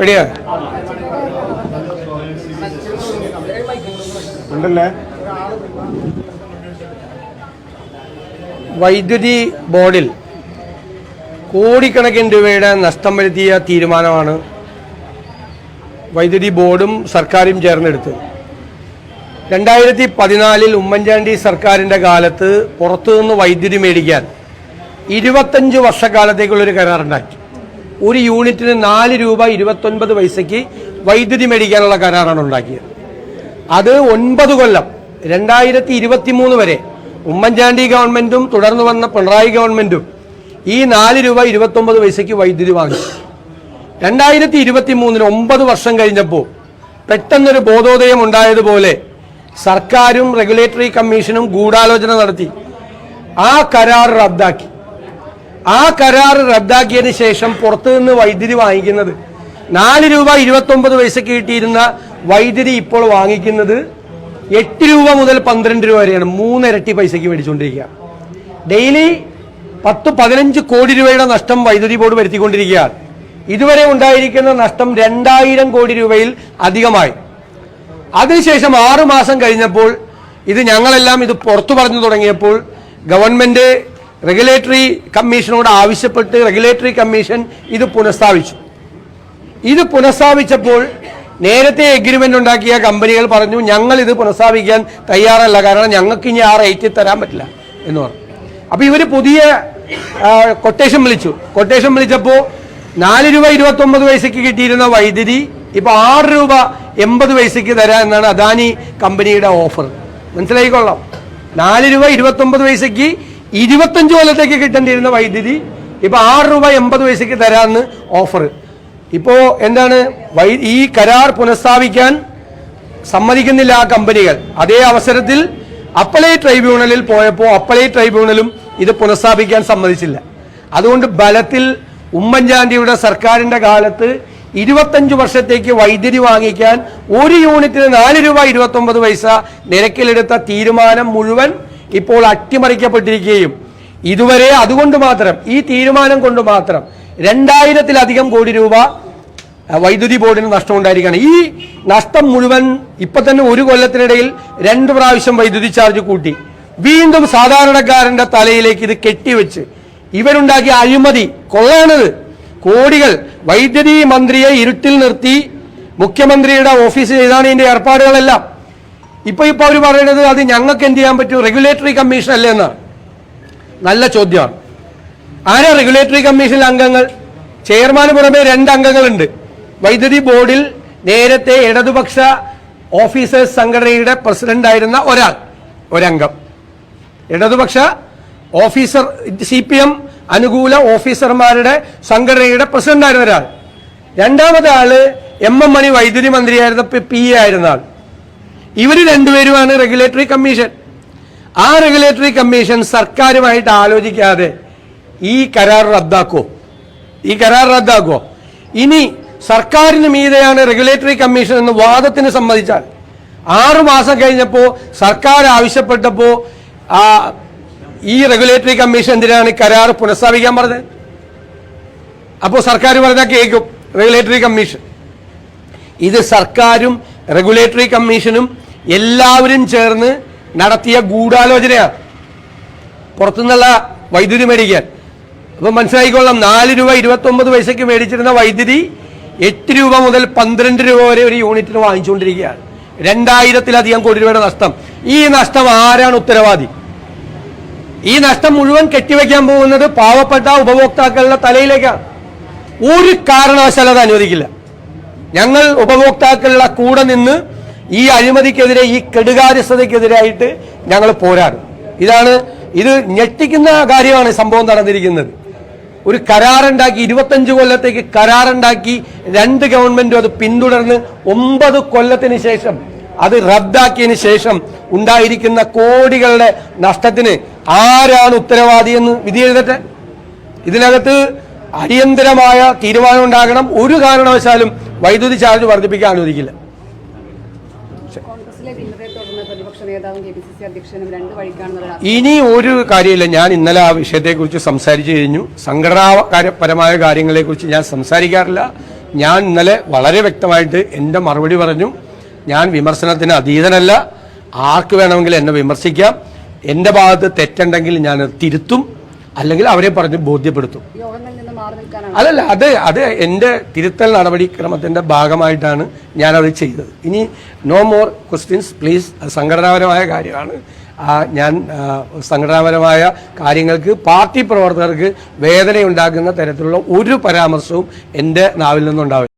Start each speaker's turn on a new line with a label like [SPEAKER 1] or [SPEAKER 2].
[SPEAKER 1] റെഡിയാ ഉണ്ടല്ലേ? വൈദ്യുതി ബോർഡിൽ കോടിക്കണക്കിന് രൂപയുടെ നഷ്ടം വരുത്തിയ തീരുമാനമാണ് വൈദ്യുതി ബോർഡും സർക്കാരും ചേർന്നെടുത്തത്. 2014 ഉമ്മൻചാണ്ടി സർക്കാരിൻ്റെ കാലത്ത് പുറത്തുനിന്ന് വൈദ്യുതി മേടിക്കാൻ 25 വർഷക്കാലത്തേക്കുള്ളൊരു കരാറുണ്ടാക്കി. ഒരു യൂണിറ്റിന് 4 രൂപ 29 പൈസയ്ക്ക് വൈദ്യുതി മേടിക്കാനുള്ള കരാറാണ് ഉണ്ടാക്കിയത്. അത് 9 കൊല്ലം 2023 വരെ ഉമ്മൻചാണ്ടി ഗവൺമെൻറ്റും തുടർന്ന് വന്ന പിണറായി ഗവൺമെൻറ്റും ഈ 4 രൂപ 29 പൈസയ്ക്ക് വൈദ്യുതി വാങ്ങി. 2023 9 വർഷം കഴിഞ്ഞപ്പോൾ പെട്ടെന്നൊരു ബോധോദയം ഉണ്ടായതുപോലെ സർക്കാരും റെഗുലേറ്ററി കമ്മീഷനും ഗൂഢാലോചന നടത്തി ആ കരാർ റദ്ദാക്കി. ആ കരാർ റദ്ദാക്കിയതിന് ശേഷം പുറത്തുനിന്ന് വൈദ്യുതി വാങ്ങിക്കുന്നത് 4 രൂപ 29 പൈസയ്ക്ക് കിട്ടിയിരുന്ന വൈദ്യുതി ഇപ്പോൾ വാങ്ങിക്കുന്നത് 8 രൂപ മുതൽ 12 രൂപ വരെയാണ്. 3 ഇരട്ടി പൈസയ്ക്ക് മേടിച്ചുകൊണ്ടിരിക്കുക. ഡെയിലി 10-15 കോടി രൂപയുടെ നഷ്ടം വൈദ്യുതി ബോർഡ് വരുത്തിക്കൊണ്ടിരിക്കുകയാണ്. ഇതുവരെ ഉണ്ടായിരിക്കുന്ന നഷ്ടം 2000 കോടി രൂപയിൽ അധികമായി. അതിനുശേഷം 6 മാസം കഴിഞ്ഞപ്പോൾ ഞങ്ങളെല്ലാം ഇത് പുറത്തു പറഞ്ഞു തുടങ്ങിയപ്പോൾ ഗവൺമെന്റ് റെഗുലേറ്ററി കമ്മീഷനോട് ആവശ്യപ്പെട്ട് റെഗുലേറ്ററി കമ്മീഷൻ ഇത് പുനഃസ്ഥാപിച്ചു. ഇത് പുനഃസ്ഥാപിച്ചപ്പോൾ നേരത്തെ എഗ്രിമെന്റ് ഉണ്ടാക്കിയ കമ്പനികൾ പറഞ്ഞു ഞങ്ങൾ ഇത് പുനഃസ്ഥാപിക്കാൻ തയ്യാറല്ല, കാരണം ഞങ്ങൾക്ക് ഇനി ആ റേറ്റിൽ തരാൻ പറ്റില്ല എന്ന് പറഞ്ഞു. അപ്പോൾ ഇവർ പുതിയ കൊട്ടേഷൻ വിളിച്ചപ്പോൾ 4 രൂപ 29 പൈസയ്ക്ക് കിട്ടിയിരുന്ന വൈദ്യുതി ഇപ്പോൾ 6 രൂപ 80 പൈസയ്ക്ക് തരാം എന്നാണ് അദാനി കമ്പനിയുടെ ഓഫർ. മനസ്സിലായിക്കൊള്ളാം. 4 രൂപ 29 പൈസയ്ക്ക് 25 കൊല്ലത്തേക്ക് കിട്ടേണ്ടിയിരുന്ന വൈദ്യുതി ഇപ്പോൾ 6 രൂപ 80 പൈസയ്ക്ക് തരാമെന്ന് ഓഫർ. ഇപ്പോൾ എന്താണ്, ഈ കരാർ പുനഃസ്ഥാപിക്കാൻ സമ്മതിക്കുന്നില്ല ആ കമ്പനികൾ. അതേ അവസരത്തിൽ അപ്പലേറ്റ് ട്രൈബ്യൂണലിൽ പോയപ്പോൾ അപ്പലേറ്റ് ട്രൈബ്യൂണലും ഇത് പുനഃസ്ഥാപിക്കാൻ സമ്മതിച്ചില്ല. അതുകൊണ്ട് ബലത്തിൽ ഉമ്മൻചാണ്ടിയുടെ സർക്കാരിൻ്റെ കാലത്ത് 25 വർഷത്തേക്ക് വൈദ്യുതി വാങ്ങിക്കാൻ ഒരു യൂണിറ്റിന് 4 രൂപ 29 പൈസ നിരക്കിലെടുത്ത തീരുമാനം മുഴുവൻ ഇപ്പോൾ അട്ടിമറിക്കപ്പെട്ടിരിക്കുകയും ഇതുവരെ അതുകൊണ്ട് മാത്രം ഈ തീരുമാനം കൊണ്ട് മാത്രം 2000-ലധികം കോടി രൂപ വൈദ്യുതി ബോർഡിന് നഷ്ടം ഉണ്ടായിരിക്കുകയാണ്. ഈ നഷ്ടം മുഴുവൻ ഇപ്പം തന്നെ ഒരു കൊല്ലത്തിനിടയിൽ 2 പ്രാവശ്യം വൈദ്യുതി ചാർജ് കൂട്ടി വീണ്ടും സാധാരണക്കാരൻ്റെ തലയിലേക്ക് ഇത് കെട്ടിവെച്ച് ഇവരുണ്ടാക്കിയ അഴിമതി കൊള്ളാണത്. കോടികൾ വൈദ്യുതി മന്ത്രിയെ ഇരുട്ടിൽ നിർത്തി മുഖ്യമന്ത്രിയുടെ ഓഫീസ് ചെയ്താണ് ഇതിൻ്റെ ഏർപ്പാടുകളെല്ലാം. ഇപ്പോൾ അവർ പറയുന്നത് അത് ഞങ്ങൾക്ക് എന്ത് ചെയ്യാൻ പറ്റും, റെഗുലേറ്ററി കമ്മീഷൻ അല്ലേ എന്നാണ്. നല്ല ചോദ്യമാണ്. ആരാ റെഗുലേറ്ററി കമ്മീഷനിലെ അംഗങ്ങൾ? ചെയർമാന് പുറമെ 2 അംഗങ്ങളുണ്ട്. വൈദ്യുതി ബോർഡിൽ നേരത്തെ ഇടതുപക്ഷ ഓഫീസേഴ്സ് സംഘടനയുടെ പ്രസിഡന്റായിരുന്ന ഒരംഗം, ഇടതുപക്ഷ ഓഫീസർ CPM അനുകൂല ഓഫീസർമാരുടെ സംഘടനയുടെ പ്രസിഡന്റായിരുന്ന ഒരാൾ. രണ്ടാമത്തെ ആള് MM മണി വൈദ്യുതി മന്ത്രിയായിരുന്ന PA ആയിരുന്ന ആൾ. ഇവർ രണ്ടുപേരുമാണ് റെഗുലേറ്ററി കമ്മീഷൻ. ആ റെഗുലേറ്ററി കമ്മീഷൻ സർക്കാരുമായിട്ട് ആലോചിക്കാതെ ഈ കരാർ റദ്ദാക്കോ? ഇനി സർക്കാരിന് മീതെയാണ് റെഗുലേറ്ററി കമ്മീഷൻ എന്ന് വാദത്തിന് സമ്മതിച്ചാൽ 6 മാസം കഴിഞ്ഞപ്പോൾ സർക്കാർ ആവശ്യപ്പെട്ടപ്പോൾ ഈ റെഗുലേറ്ററി കമ്മീഷൻ എന്തിനാണ് കരാർ പുനഃസ്ഥാപിക്കാൻ പറഞ്ഞത്? അപ്പോൾ സർക്കാർ പറഞ്ഞാൽ കേൾക്കും റെഗുലേറ്ററി കമ്മീഷൻ. ഇത് സർക്കാരും റെഗുലേറ്ററി കമ്മീഷനും എല്ലാവരും ചേർന്ന് നടത്തിയ ഗൂഢാലോചനയാണ് പുറത്തുനിന്നുള്ള വൈദ്യുതി മേടിക്കാൻ. അപ്പം മനസ്സിലായിക്കൊള്ളാം, 4 രൂപ 29 പൈസയ്ക്ക് മേടിച്ചിരുന്ന വൈദ്യുതി 8 രൂപ മുതൽ 12 രൂപ വരെ ഒരു യൂണിറ്റിന് വാങ്ങിച്ചുകൊണ്ടിരിക്കുകയാണ്. 2000-ലധികം കോടി രൂപയുടെ നഷ്ടം. ഈ നഷ്ടം ആരാണ് ഉത്തരവാദി? ഈ നഷ്ടം മുഴുവൻ കെട്ടിവെക്കാൻ പോകുന്നത് പാവപ്പെട്ട ഉപഭോക്താക്കളുടെ തലയിലേക്കാണ്. ഒരു കാരണവശാലും അത് അനുവദിക്കില്ല. ഞങ്ങൾ ഉപഭോക്താക്കളുടെ കൂടെ നിന്ന് ഈ അഴിമതിക്കെതിരെ, ഈ കെടുകാര്യസ്ഥതയ്ക്കെതിരായിട്ട് ഞങ്ങൾ പോരാടും. ഇത് ഞെട്ടിക്കുന്ന കാര്യമാണ് സംഭവം നടന്നിരിക്കുന്നത്. ഒരു കരാറുണ്ടാക്കി 25 കൊല്ലത്തേക്ക് കരാറുണ്ടാക്കി 2 ഗവൺമെന്റും അത് പിന്തുടർന്ന് 9 കൊല്ലത്തിന് ശേഷം അത് റദ്ദാക്കിയതിന് ശേഷം ഉണ്ടായിരിക്കുന്ന കോടികളുടെ നഷ്ടത്തിന് ആരാണ് ഉത്തരവാദി എന്ന് വിധി എഴുതട്ടെ. ഇതിനകത്ത് അടിയന്തരമായ തീരുമാനം ഉണ്ടാകണം. ഒരു കാരണവശാലും വൈദ്യുതി ചാർജ് വർദ്ധിപ്പിക്കാൻ അനുവദിക്കില്ല. ഇനി ഒരു കാര്യമില്ല. ഞാൻ ഇന്നലെ ആ വിഷയത്തെക്കുറിച്ച് സംസാരിച്ചു കഴിഞ്ഞു. സംഘടനാപരമായ കാര്യങ്ങളെക്കുറിച്ച് ഞാൻ സംസാരിക്കാറില്ല. ഞാൻ ഇന്നലെ വളരെ വ്യക്തമായിട്ട് എൻ്റെ മറുപടി പറഞ്ഞു. ഞാൻ വിമർശനത്തിന് അതീതനല്ല. ആർക്ക് വേണമെങ്കിലും എന്നെ വിമർശിക്കാം. എൻ്റെ ഭാഗത്ത് തെറ്റുണ്ടെങ്കിൽ ഞാൻ തിരുത്തും, അല്ലെങ്കിൽ അവരെ പറഞ്ഞ് ബോധ്യപ്പെടുത്തും. അല്ലല്ല, അത് എൻ്റെ തിരുത്തൽ നടപടിക്രമത്തിൻ്റെ ഭാഗമായിട്ടാണ് ഞാനത് ചെയ്തത്. ഇനി നോ മോർ ക്വസ്റ്റ്യൻസ് പ്ലീസ്. സംഘടനാപരമായ കാര്യമാണ്. ഞാൻ സംഘടനാപരമായ കാര്യങ്ങൾക്ക് പാർട്ടി പ്രവർത്തകർക്ക് വേദനയുണ്ടാക്കുന്ന തരത്തിലുള്ള ഒരു പരാമർശവും എൻ്റെ നാവിൽ നിന്നുണ്ടാവില്ല.